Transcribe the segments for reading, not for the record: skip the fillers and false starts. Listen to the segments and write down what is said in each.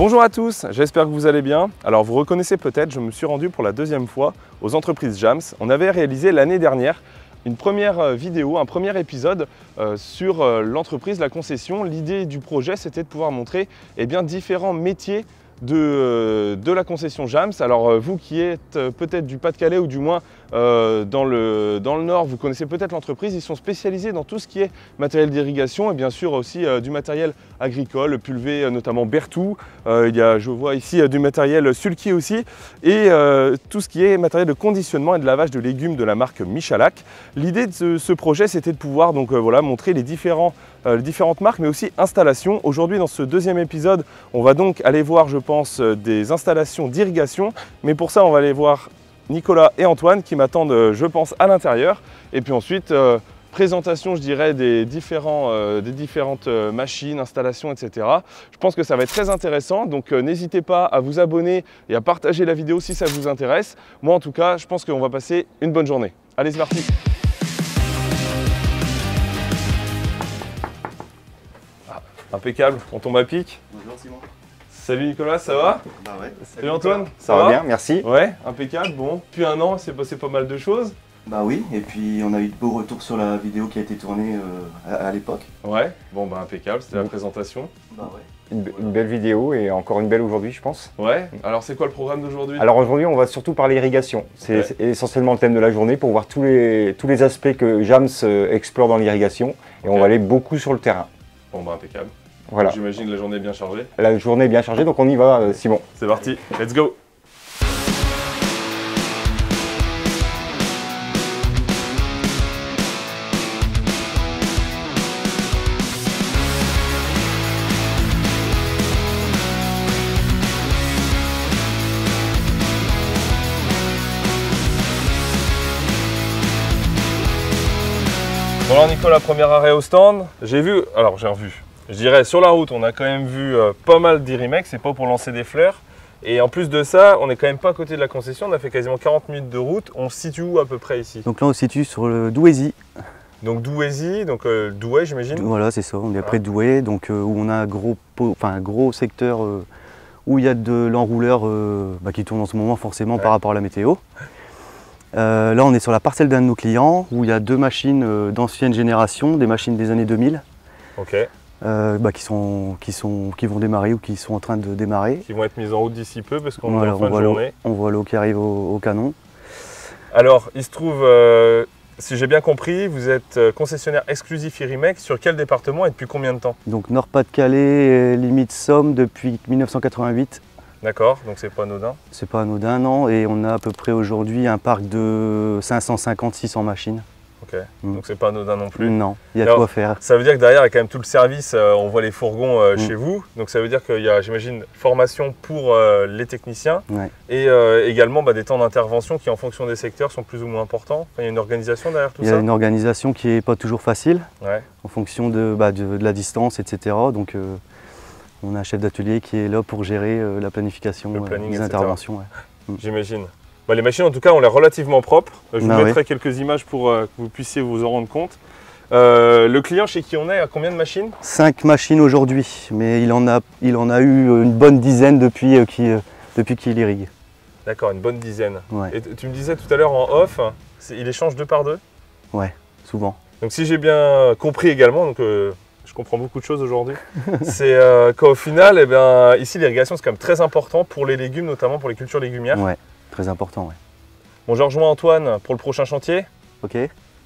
Bonjour à tous, j'espère que vous allez bien. Alors vous reconnaissez peut-être, je me suis rendu pour la deuxième fois aux entreprises Jams. On avait réalisé l'année dernière une première vidéo, un premier épisode sur l'entreprise, la concession. L'idée du projet, c'était de pouvoir montrer différents métiers de la concession Jams. Alors vous qui êtes peut-être du Pas-de-Calais ou du moins dans le Nord, vous connaissez peut-être l'entreprise. Ils sont spécialisés dans tout ce qui est matériel d'irrigation et bien sûr aussi du matériel agricole, pulvé notamment Berthoud. Il y a, je vois ici, du matériel Sulky aussi et tout ce qui est matériel de conditionnement et de lavage de légumes de la marque Michalak. L'idée de ce projet, c'était de pouvoir montrer les différentes marques mais aussi installations. Aujourd'hui, dans ce deuxième épisode, on va donc aller voir, je pense, des installations d'irrigation. Mais pour ça, on va aller voir Nicolas et Antoine qui m'attendent, je pense, à l'intérieur. Et puis ensuite, présentation, je dirais, des différentes machines, installations, etc. Je pense que ça va être très intéressant. Donc n'hésitez pas à vous abonner et à partager la vidéo si ça vous intéresse. Moi, en tout cas, je pense qu'on va passer une bonne journée. Allez, c'est parti! Impeccable, on tombe à pic. Bonjour Simon. Salut Nicolas, ça va? Bah ouais. Salut Antoine, Ça va bien, merci. Ouais, impeccable. Bon, depuis un an, c'est passé pas mal de choses. Bah oui, et puis on a eu de beaux retours sur la vidéo qui a été tournée à l'époque. Ouais, bon bah impeccable, c'était la présentation. Bah ouais. Une belle vidéo et encore une belle aujourd'hui, je pense. Ouais, alors c'est quoi le programme d'aujourd'hui? Alors aujourd'hui, on va surtout parler irrigation. C'est essentiellement le thème de la journée pour voir tous les aspects que Jams explore dans l'irrigation. Et on va aller beaucoup sur le terrain. Bon bah impeccable. Voilà. J'imagine que la journée est bien chargée. La journée est bien chargée, donc on y va, Simon. C'est parti, let's go! Bon alors Nicolas, premier arrêt au stand. J'ai revu, je dirais sur la route, on a quand même vu pas mal d'Irimex, c'est pas pour lancer des fleurs. Et en plus de ça, on n'est quand même pas à côté de la concession, on a fait quasiment 40 minutes de route. On se situe où à peu près ici? Donc là on se situe sur le Douaisis. Donc Douaisis, donc Douai j'imagine? Voilà, c'est ça, on est près de Douai, donc où on a un gros secteur où il y a de l'enrouleur qui tourne en ce moment forcément par rapport à la météo. Là on est sur la parcelle d'un de nos clients où il y a deux machines d'ancienne génération, des machines des années 2000. Ok. Qui vont démarrer ou qui sont en train de démarrer. Qui vont être mises en route d'ici peu parce qu'on est en fin de journée. On voit l'eau qui arrive au canon. Alors, il se trouve, si j'ai bien compris, vous êtes concessionnaire exclusif Irimex. Sur quel département et depuis combien de temps? Donc Nord-Pas-de-Calais, limite Somme depuis 1988. D'accord, donc c'est pas anodin. C'est pas anodin, non. Et on a à peu près aujourd'hui un parc de 550-600 machines. Ok, donc c'est pas anodin non plus. Non, il y a de quoi faire. Ça veut dire que derrière, il y a quand même tout le service. On voit les fourgons chez vous. Donc ça veut dire qu'il y a, j'imagine, formation pour les techniciens. Ouais. Et également des temps d'intervention qui, en fonction des secteurs, sont plus ou moins importants. Enfin, il y a une organisation derrière tout ça? Il y a une organisation qui n'est pas toujours facile, en fonction de la distance, etc. Donc on a un chef d'atelier qui est là pour gérer la planification des interventions. Ouais. J'imagine. Les machines en tout cas ont l'air relativement propres. Je vous mettrai quelques images pour que vous puissiez vous en rendre compte. Le client chez qui on est a combien de machines? 5 machines aujourd'hui, mais il en a eu une bonne dizaine depuis qu'il irrigue. D'accord, une bonne dizaine. Ouais. Et tu me disais tout à l'heure en off, il échange 2 par 2? Ouais, souvent. Donc si j'ai bien compris également, donc je comprends beaucoup de choses aujourd'hui, c'est qu'au final, ici l'irrigation c'est quand même très important pour les légumes, notamment pour les cultures légumières. Ouais, très important. Ouais. Bon, je rejoins Antoine pour le prochain chantier. Ok,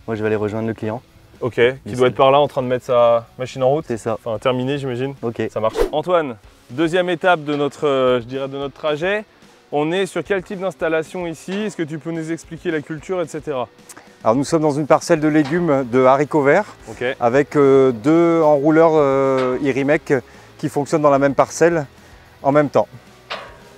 moi je vais aller rejoindre le client. Ok, qui doit être par là en train de mettre sa machine en route. C'est ça. Enfin, terminé j'imagine. Ok. Ça marche. Antoine, deuxième étape de notre trajet. On est sur quel type d'installation ici? Est-ce que tu peux nous expliquer la culture, etc. Alors nous sommes dans une parcelle de légumes de haricots verts avec 2 enrouleurs Irimex qui fonctionnent dans la même parcelle en même temps.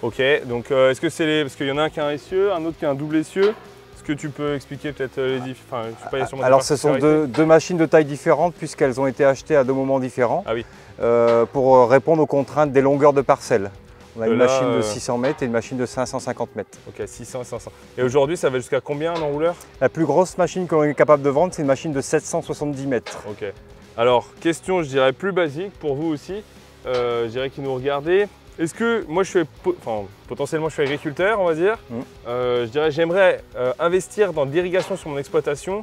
Ok, donc est-ce que c'est parce qu'il y en a un qui a un essieu, un autre qui a un double essieu? Est-ce que tu peux expliquer peut-être les différences? Alors ce sont deux machines de taille différentes puisqu'elles ont été achetées à 2 moments différents pour répondre aux contraintes des longueurs de parcelles. On a une machine de 600 mètres et une machine de 550 mètres. Ok, 600 et 500. Et aujourd'hui, ça va jusqu'à combien un enrouleur? La plus grosse machine qu'on est capable de vendre, c'est une machine de 770 mètres. Ok. Alors, question, je dirais, plus basique pour vous aussi, je dirais qui nous regardez. est-ce que moi potentiellement je suis agriculteur, on va dire, je dirais j'aimerais investir dans de l'irrigation sur mon exploitation.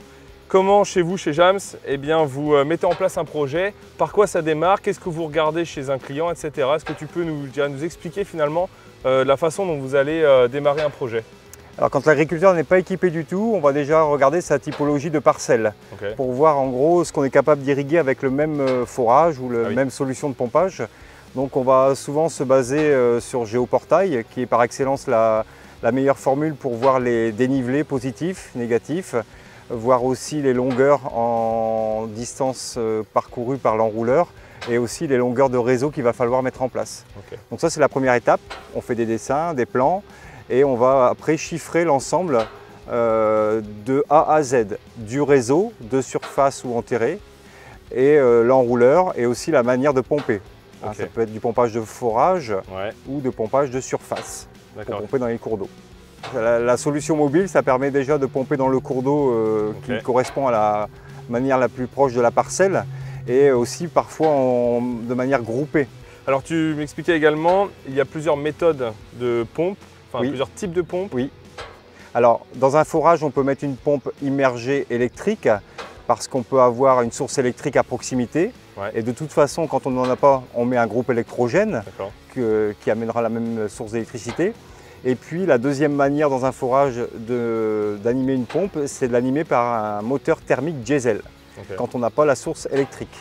Comment chez vous, chez Jams, eh bien, vous mettez en place un projet, par quoi ça démarre, qu'est-ce que vous regardez chez un client, etc. Est-ce que tu peux nous expliquer finalement la façon dont vous allez démarrer un projet? Alors quand l'agriculteur n'est pas équipé du tout, on va déjà regarder sa typologie de parcelle pour voir en gros ce qu'on est capable d'irriguer avec le même forage ou la même solution de pompage. Donc on va souvent se baser sur Géoportail qui est par excellence la meilleure formule pour voir les dénivelés positifs, négatifs, voir aussi les longueurs en distance parcourue par l'enrouleur et aussi les longueurs de réseau qu'il va falloir mettre en place. Donc ça c'est la première étape, on fait des dessins, des plans et on va après chiffrer l'ensemble de A à Z, du réseau, de surface ou enterré et l'enrouleur et aussi la manière de pomper. Ça peut être du pompage de forage ou de pompage de surface pour pomper dans les cours d'eau. La solution mobile, ça permet déjà de pomper dans le cours d'eau qui correspond à la manière la plus proche de la parcelle et aussi parfois de manière groupée. Alors tu m'expliquais également, il y a plusieurs méthodes de pompe, plusieurs types de pompes. Oui. Alors dans un forage, on peut mettre une pompe immergée électrique parce qu'on peut avoir une source électrique à proximité. Et de toute façon, quand on n'en a pas, on met un groupe électrogène qui amènera la même source d'électricité. Et puis la deuxième manière dans un forage d'animer une pompe, c'est de l'animer par un moteur thermique diesel, quand on n'a pas la source électrique,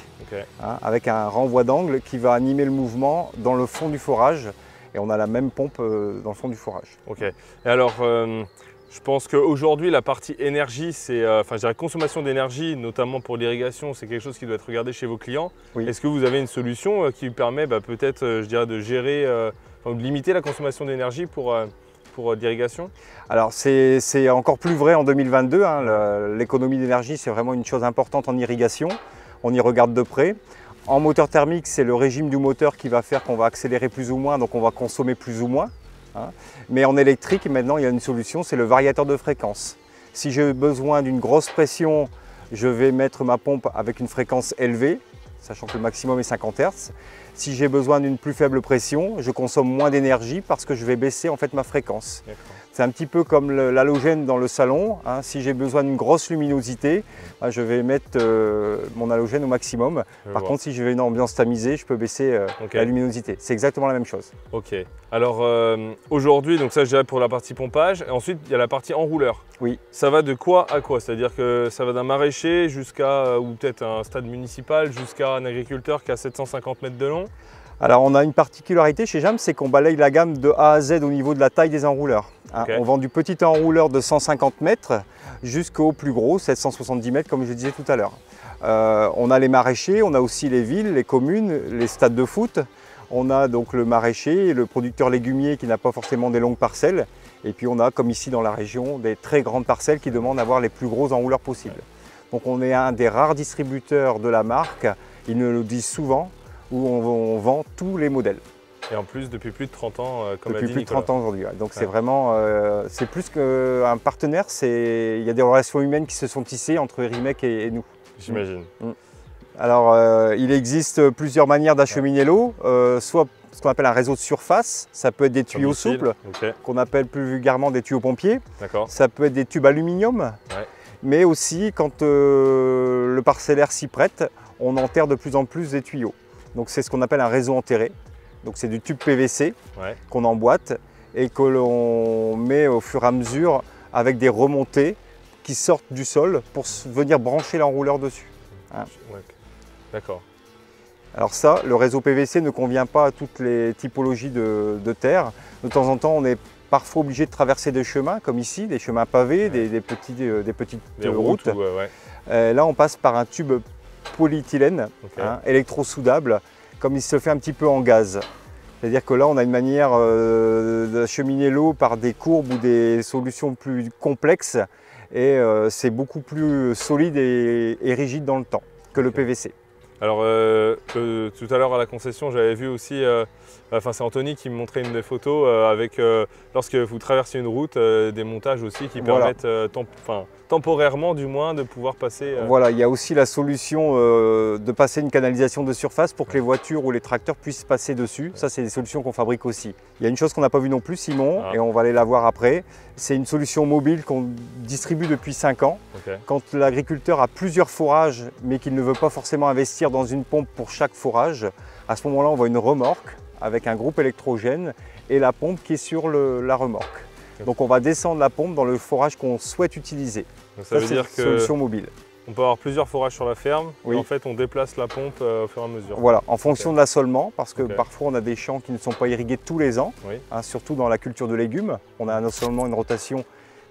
avec un renvoi d'angle qui va animer le mouvement dans le fond du forage. Et on a la même pompe dans le fond du forage. Et alors, je pense qu'aujourd'hui, la partie énergie, c'est, je dirais consommation d'énergie, notamment pour l'irrigation, c'est quelque chose qui doit être regardé chez vos clients. Est-ce que vous avez une solution qui permet peut-être, je dirais, de gérer, de limiter la consommation d'énergie pour l'irrigation? Alors c'est encore plus vrai en 2022. L'économie d'énergie, c'est vraiment une chose importante en irrigation. On y regarde de près. En moteur thermique, c'est le régime du moteur qui va faire qu'on va accélérer plus ou moins, donc on va consommer plus ou moins. Mais en électrique, maintenant, il y a une solution, c'est le variateur de fréquence. Si j'ai besoin d'une grosse pression, je vais mettre ma pompe avec une fréquence élevée, sachant que le maximum est 50 Hz. Si j'ai besoin d'une plus faible pression, je consomme moins d'énergie parce que je vais baisser en fait ma fréquence. C'est un petit peu comme l'halogène dans le salon. Si j'ai besoin d'une grosse luminosité, je vais mettre mon halogène au maximum. Par contre, si je veux une ambiance tamisée, je peux baisser la luminosité. C'est exactement la même chose. Alors aujourd'hui, donc ça je dirais pour la partie pompage. Et ensuite, il y a la partie enrouleur. Ça va de quoi à quoi? C'est-à-dire que ça va d'un maraîcher jusqu'à, ou peut-être un stade municipal, jusqu'à un agriculteur qui a 750 mètres de long. Alors on a une particularité chez Jams, c'est qu'on balaye la gamme de A à Z au niveau de la taille des enrouleurs. On vend du petit enrouleur de 150 mètres jusqu'au plus gros, 770 mètres comme je disais tout à l'heure. On a les maraîchers, on a aussi les villes, les communes, les stades de foot. On a donc le maraîcher, le producteur légumier qui n'a pas forcément des longues parcelles. Et puis on a, comme ici dans la région, des très grandes parcelles qui demandent d'avoir les plus gros enrouleurs possibles. Donc on est un des rares distributeurs de la marque, ils nous le disent souvent, où on vend tous les modèles. Et en plus, depuis plus de 30 ans, comme a dit Nicolas. Depuis plus de 30 ans aujourd'hui. Donc c'est vraiment, c'est plus qu'un partenaire, il y a des relations humaines qui se sont tissées entre Erimec et nous. J'imagine. Alors il existe plusieurs manières d'acheminer l'eau, soit ce qu'on appelle un réseau de surface, ça peut être des tuyaux souples, qu'on appelle plus vulgairement des tuyaux pompiers. Ça peut être des tubes aluminium, mais aussi quand le parcellaire s'y prête, on enterre de plus en plus des tuyaux. Donc c'est ce qu'on appelle un réseau enterré. Donc c'est du tube PVC qu'on emboîte et que l'on met au fur et à mesure avec des remontées qui sortent du sol pour venir brancher l'enrouleur dessus. D'accord. Alors ça, le réseau PVC ne convient pas à toutes les typologies de terre. De temps en temps, on est parfois obligé de traverser des chemins comme ici, des chemins pavés, des petites routes. Là, on passe par un tube polyéthylène, électro-soudable, comme il se fait un petit peu en gaz. C'est-à-dire que là, on a une manière d'acheminer l'eau par des courbes ou des solutions plus complexes et c'est beaucoup plus solide et rigide dans le temps que le PVC. Alors tout à l'heure à la concession, j'avais vu aussi, c'est Anthony qui me montrait une des photos avec, lorsque vous traversez une route, des montages aussi qui permettent temporairement du moins de pouvoir passer. Voilà, il y a aussi la solution de passer une canalisation de surface pour que les voitures ou les tracteurs puissent passer dessus. Ça, c'est des solutions qu'on fabrique aussi. Il y a une chose qu'on n'a pas vue non plus, Simon, et on va aller la voir après. C'est une solution mobile qu'on distribue depuis 5 ans. Okay. Quand l'agriculteur a plusieurs forages, mais qu'il ne veut pas forcément investir dans une pompe pour chaque forage, à ce moment-là, on voit une remorque avec un groupe électrogène et la pompe qui est sur la remorque. Donc on va descendre la pompe dans le forage qu'on souhaite utiliser. Donc ça veut dire que solution mobile. On peut avoir plusieurs forages sur la ferme, oui. Et en fait on déplace la pompe au fur et à mesure. Voilà, en fonction de l'assolement, parce que parfois on a des champs qui ne sont pas irrigués tous les ans, surtout dans la culture de légumes. On a un assolement, une rotation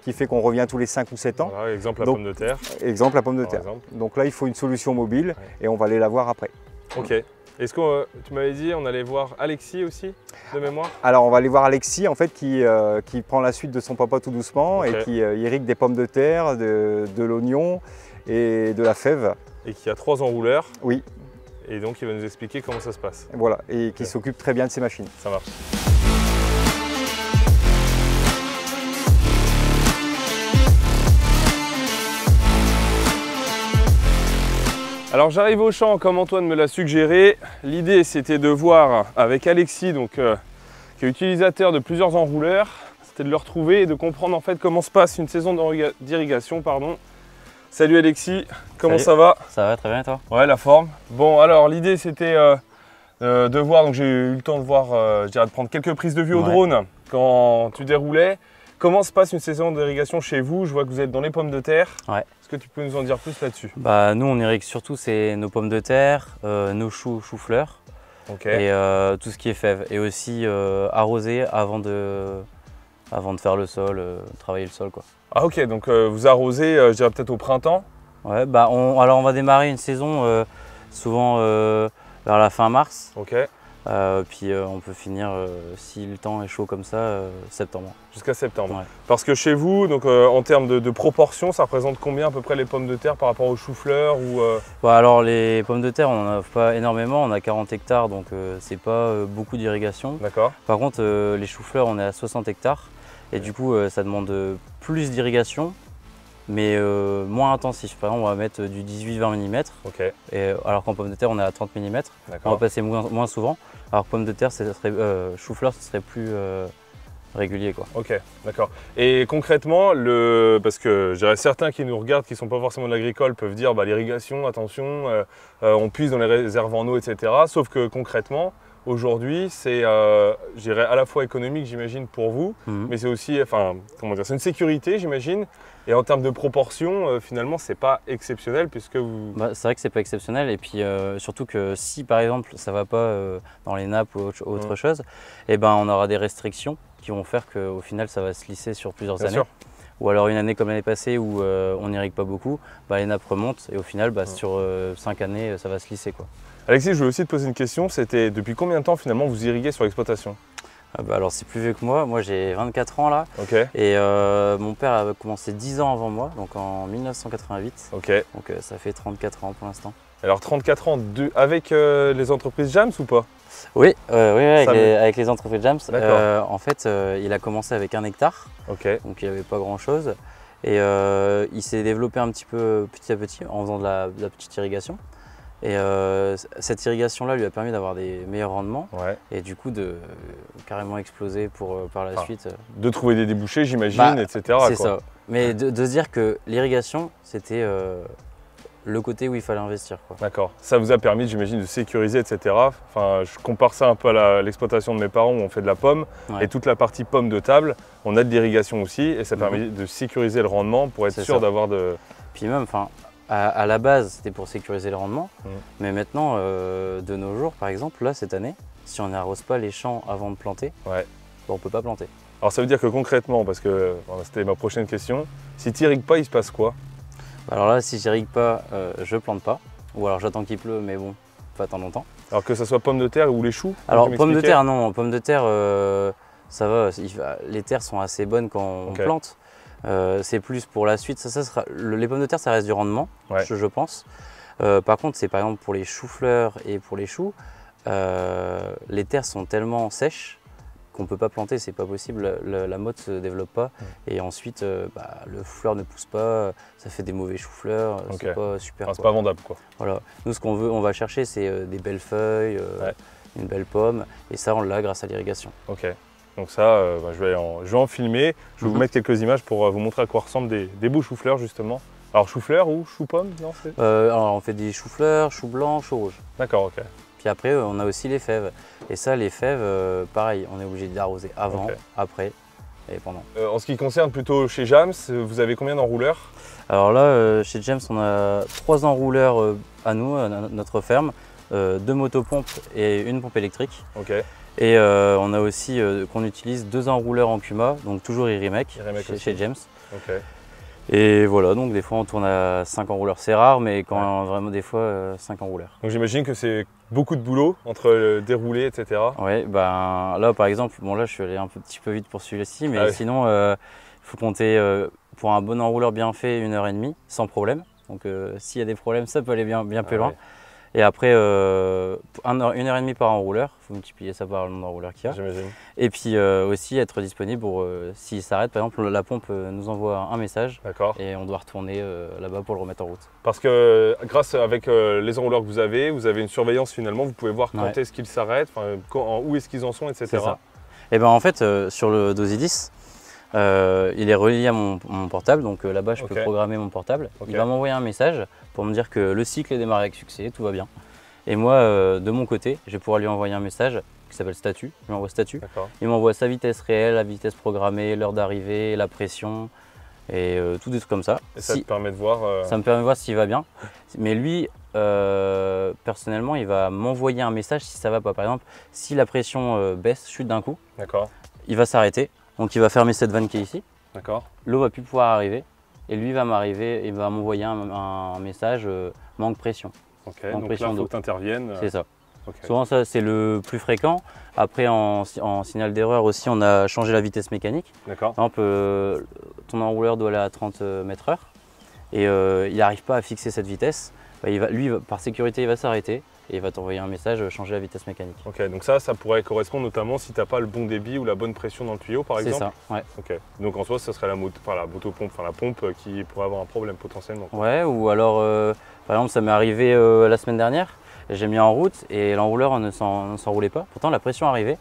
qui fait qu'on revient tous les 5 ou 7 ans. Voilà, exemple la pomme de terre. Exemple la pomme de terre. Donc là il faut une solution mobile et on va aller la voir après. Ok. Est-ce que tu m'avais dit on allait voir Alexis aussi, de mémoire? Alors on va aller voir Alexis en fait qui prend la suite de son papa tout doucement et qui irrigue des pommes de terre, de l'oignon et de la fève. Et qui a 3 enrouleurs. Oui. Et donc il va nous expliquer comment ça se passe. Voilà, et qui s'occupe très bien de ces machines. Ça marche. Alors j'arrive au champ comme Antoine me l'a suggéré. L'idée c'était de voir avec Alexis, donc, qui est utilisateur de plusieurs enrouleurs, c'était de le retrouver et de comprendre en fait comment se passe une saison d'irrigation. Salut Alexis, comment ça va? Ça va très bien et toi? Ouais, la forme. Bon alors l'idée c'était de voir, donc j'ai eu le temps de voir, je dirais de prendre quelques prises de vue au drone quand tu déroulais. Comment se passe une saison d'irrigation chez vous? Je vois que vous êtes dans les pommes de terre. Ouais. Est-ce que tu peux nous en dire plus là-dessus? Bah, nous, on irrigue surtout nos pommes de terre, nos choux-fleurs et tout ce qui est fèves. Et aussi arroser avant de faire le sol, travailler le sol, quoi. Ah ok, donc vous arrosez, je dirais peut-être au printemps? Ouais, bah alors on va démarrer une saison souvent vers la fin mars. Ok. Puis on peut finir, si le temps est chaud comme ça, septembre. Jusqu'à septembre. Ouais. Parce que chez vous, donc, en termes de proportion, ça représente combien à peu près les pommes de terre par rapport aux choux-fleurs ou Bah, alors les pommes de terre, on n'en a pas énormément, on a 40 hectares, donc c'est pas beaucoup d'irrigation. D'accord. Par contre, les choux-fleurs, on est à 60 hectares. Et du coup, ça demande plus d'irrigation, mais moins intensif. Par exemple, on va mettre du 18-20 mm, alors qu'en pommes de terre, on est à 30 mm. On va passer moins souvent. Alors pommes de terre, chou-fleur, ce serait plus régulier, quoi. Ok, d'accord. Et concrètement, parce que je dirais certains qui nous regardent, qui ne sont pas forcément de l'agricole, peuvent dire l'irrigation, attention, on puise dans les réserves en eau, etc. Sauf que concrètement, aujourd'hui, c'est je dirais à la fois économique, j'imagine, pour vous, mais c'est aussi, c'est une sécurité, j'imagine. Et en termes de proportion, finalement, c'est pas exceptionnel puisque vous… Bah, c'est vrai que c'est pas exceptionnel et puis surtout que si par exemple ça va pas dans les nappes ou autre chose, et ben on aura des restrictions qui vont faire qu'au final ça va se lisser sur plusieurs années. Sûr. Ou alors une année comme l'année passée où on n'irrigue pas beaucoup, les nappes remontent et au final sur 5 années ça va se lisser, quoi. Alexis, je voulais aussi te poser une question, c'était depuis combien de temps finalement vous irriguez sur l'exploitation? Alors c'est plus vieux que moi j'ai 24 ans là, et mon père a commencé 10 ans avant moi, donc en 1988, donc ça fait 34 ans pour l'instant. Alors 34 ans avec les entreprises Jams ou pas? Oui, avec les entreprises Jams. En fait, il a commencé avec 1 hectare, donc il n'y avait pas grand chose, et il s'est développé un petit peu petit à petit en faisant de la petite irrigation. Et cette irrigation-là lui a permis d'avoir des meilleurs rendements et du coup de carrément exploser par la suite. De trouver des débouchés, j'imagine, etc. C'est ça. Mais de se dire que l'irrigation, c'était le côté où il fallait investir. D'accord. Ça vous a permis, j'imagine, de sécuriser, etc. Enfin, je compare ça un peu à l'exploitation de mes parents où on fait de la pomme et toute la partie pomme de table, on a de l'irrigation aussi et ça permet de sécuriser le rendement pour être sûr d'avoir de… Puis même, à la base, c'était pour sécuriser le rendement, mais maintenant, de nos jours, par exemple, là, cette année, si on n'arrose pas les champs avant de planter, on ne peut pas planter. Alors ça veut dire que concrètement, parce que c'était ma prochaine question, si tu n'irrigues pas, il se passe quoi? Alors là, si j'irrigue pas, je plante pas, ou alors j'attends qu'il pleut, mais bon, pas tant longtemps. Alors que ce soit pommes de terre ou les choux? Alors pommes de terre, non, pommes de terre, ça va, les terres sont assez bonnes quand on plante. C'est plus pour la suite, les pommes de terre ça reste du rendement, je pense. Par contre, c'est par exemple pour les choux-fleurs et pour les choux, les terres sont tellement sèches qu'on ne peut pas planter, c'est pas possible, la motte ne se développe pas et ensuite le fleur ne pousse pas, ça fait des mauvais choux-fleurs, c'est pas super. Enfin, c'est pas vendable quoi. Voilà. Nous ce qu'on veut, on va chercher c'est des belles feuilles, une belle pomme et ça on l'a grâce à l'irrigation. Ok, donc ça je vais en filmer, je vais vous mettre quelques images pour vous montrer à quoi ressemblent des beaux choux-fleurs justement. Alors chou-fleur ou chou-pomme, non? Alors on fait des choux-fleurs, choux blancs, choux rouges. D'accord, ok. Puis après on a aussi les fèves. Et ça les fèves, pareil, on est obligé d'arroser avant, après et pendant. En ce qui concerne plutôt chez Jams, vous avez combien d'enrouleurs? Alors là chez Jams on a 3 enrouleurs à nous, à notre ferme, 2 motopompes et une pompe électrique. Ok. Et on a aussi qu'on utilise 2 enrouleurs en Cuma, donc toujours Irimec chez Jams. Ok. Et voilà, donc des fois on tourne à 5 enrouleurs, c'est rare, mais quand vraiment des fois 5 enrouleurs. Donc j'imagine que c'est beaucoup de boulot entre dérouler, etc. Oui, ben là par exemple, bon là je suis allé un petit peu vite pour celui-ci, mais sinon il faut compter pour un bon enrouleur bien fait 1h30 sans problème. Donc s'il y a des problèmes, ça peut aller bien plus loin. Et après, 1h30 par enrouleur, il faut multiplier ça par le nombre d'enrouleurs qu'il y a. J'imagine. Et puis aussi être disponible pour, s'il s'arrête, par exemple, la pompe nous envoie un message et on doit retourner là-bas pour le remettre en route. Parce que grâce avec les enrouleurs que vous avez une surveillance finalement, vous pouvez voir quand est-ce qu'ils s'arrêtent, où est-ce qu'ils en sont, etc. C'est ça. Et ben en fait, sur le Dosidis, il est relié à mon portable, donc là-bas je peux programmer mon portable. Il va m'envoyer un message pour me dire que le cycle est démarré avec succès, tout va bien. Et moi, de mon côté, je vais pouvoir lui envoyer un message qui s'appelle statut. Je lui envoie statut. Il m'envoie sa vitesse réelle, la vitesse programmée, l'heure d'arrivée, la pression et tout des trucs comme ça. Et ça te permet de voir Ça me permet de voir s'il va bien. Mais lui, personnellement, il va m'envoyer un message si ça va pas. Par exemple, si la pression baisse, chute d'un coup, il va s'arrêter. Donc il va fermer cette vanne qui est ici. L'eau va plus pouvoir arriver. Et lui va m'envoyer un message manque pression. Donc là, il faut que tu interviennes. C'est ça. Souvent ça c'est le plus fréquent. Après en signal d'erreur aussi on a changé la vitesse mécanique. Par exemple ton enrouleur doit aller à 30 m/h et il n'arrive pas à fixer cette vitesse. Lui par sécurité il va s'arrêter et il va t'envoyer un message changer la vitesse mécanique. Ok, donc ça pourrait correspondre notamment si tu n'as pas le bon débit ou la bonne pression dans le tuyau par exemple. C'est ça, ouais. Ok, donc en soi ce serait la motopompe, la pompe qui pourrait avoir un problème potentiellement. Ouais, ou alors par exemple ça m'est arrivé la semaine dernière. J'ai mis en route et l'enrouleur ne s'enroulait pas. Pourtant la pression arrivait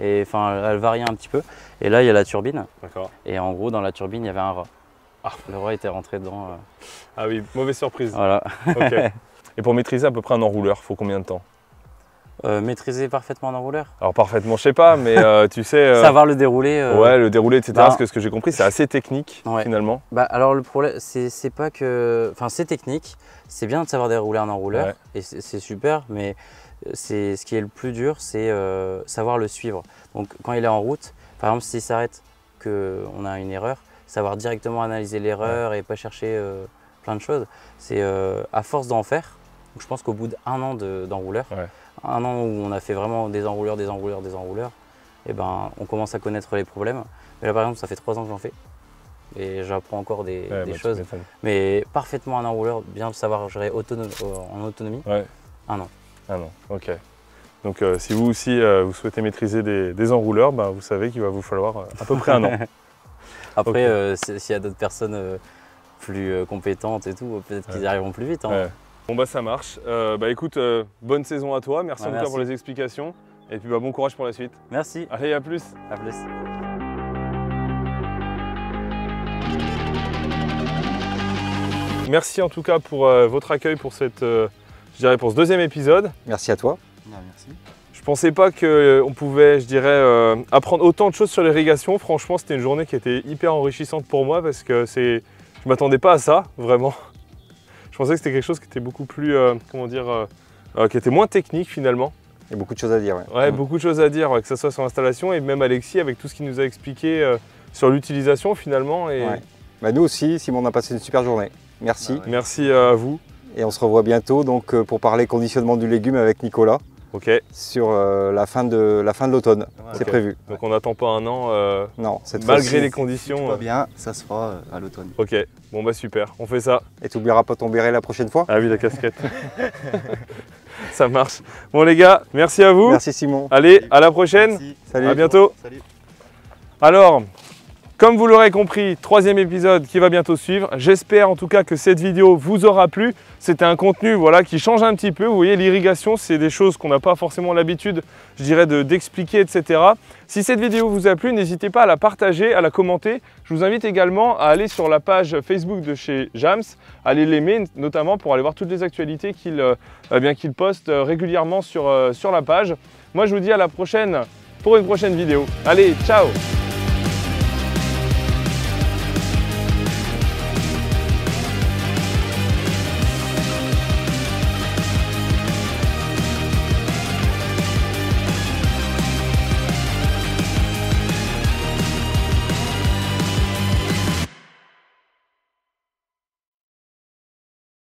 et elle variait un petit peu. Et là il y a la turbine. Et en gros dans la turbine il y avait un rat. Le rat était rentré dedans. Ah oui, mauvaise surprise. Voilà. Et pour maîtriser à peu près un enrouleur, il faut combien de temps? Maîtriser parfaitement un enrouleur? Alors parfaitement, je sais pas, mais tu sais… Savoir le dérouler. Ouais, le déroulé, etc. Parce que ce que j'ai compris, c'est assez technique finalement. Alors le problème, c'est pas que… Enfin, c'est technique. C'est bien de savoir dérouler un enrouleur et c'est super, mais ce qui est le plus dur, c'est savoir le suivre. Donc quand il est en route, par exemple, s'il s'arrête, qu'on a une erreur, savoir directement analyser l'erreur et pas chercher plein de choses. C'est à force d'en faire. Donc, je pense qu'au bout d'1 an d'enrouleur, un an où on a fait vraiment des enrouleurs, et ben on commence à connaître les problèmes. Mais là par exemple ça fait 3 ans que j'en fais et j'apprends encore des choses. Mais parfaitement un enrouleur, bien le savoir gérer en autonomie, 1 an. 1 an, ok. Donc si vous aussi vous souhaitez maîtriser des enrouleurs, vous savez qu'il va vous falloir à peu près 1 an. Après s'il y a d'autres personnes plus compétentes et tout, peut-être qu'ils y arriveront plus vite. Bon ça marche. Écoute, bonne saison à toi, merci en tout cas pour les explications. Et puis bon courage pour la suite. Merci. Allez, à plus. À plus. Merci en tout cas pour votre accueil pour pour ce deuxième épisode. Merci à toi. Merci. Je pensais pas qu'on pouvait, apprendre autant de choses sur l'irrigation. Franchement, c'était une journée qui était hyper enrichissante pour moi parce que je m'attendais pas à ça, vraiment. Je pensais que c'était quelque chose qui était beaucoup plus, qui était moins technique finalement. Il y a beaucoup de choses à dire. Beaucoup de choses à dire, que ce soit sur l'installation et même Alexis avec tout ce qu'il nous a expliqué sur l'utilisation finalement. Nous aussi, Simon, on a passé une super journée. Merci. Merci à vous. Et on se revoit bientôt donc, pour parler conditionnement du légume avec Nicolas. sur la fin de l'automne. C'est prévu. Donc on n'attend pas un an, non, malgré les conditions. Si tout va bien, ça se fera à l'automne. Ok, bon bah super, on fait ça. Et tu n'oublieras pas ton béret la prochaine fois? Ah oui, la casquette. Ça marche. Bon les gars, merci à vous. Merci Simon. Allez, à la prochaine. Merci. Salut. À bientôt. Salut. Alors, comme vous l'aurez compris, 3e épisode qui va bientôt suivre. J'espère en tout cas que cette vidéo vous aura plu. C'était un contenu qui change un petit peu. Vous voyez, l'irrigation, c'est des choses qu'on n'a pas forcément l'habitude, je dirais, d'expliquer, etc. Si cette vidéo vous a plu, n'hésitez pas à la partager, à la commenter. Je vous invite également à aller sur la page Facebook de chez Jams, à aller l'aimer, notamment pour aller voir toutes les actualités qu'il poste régulièrement sur la page. Moi, je vous dis à la prochaine pour une prochaine vidéo. Allez, ciao!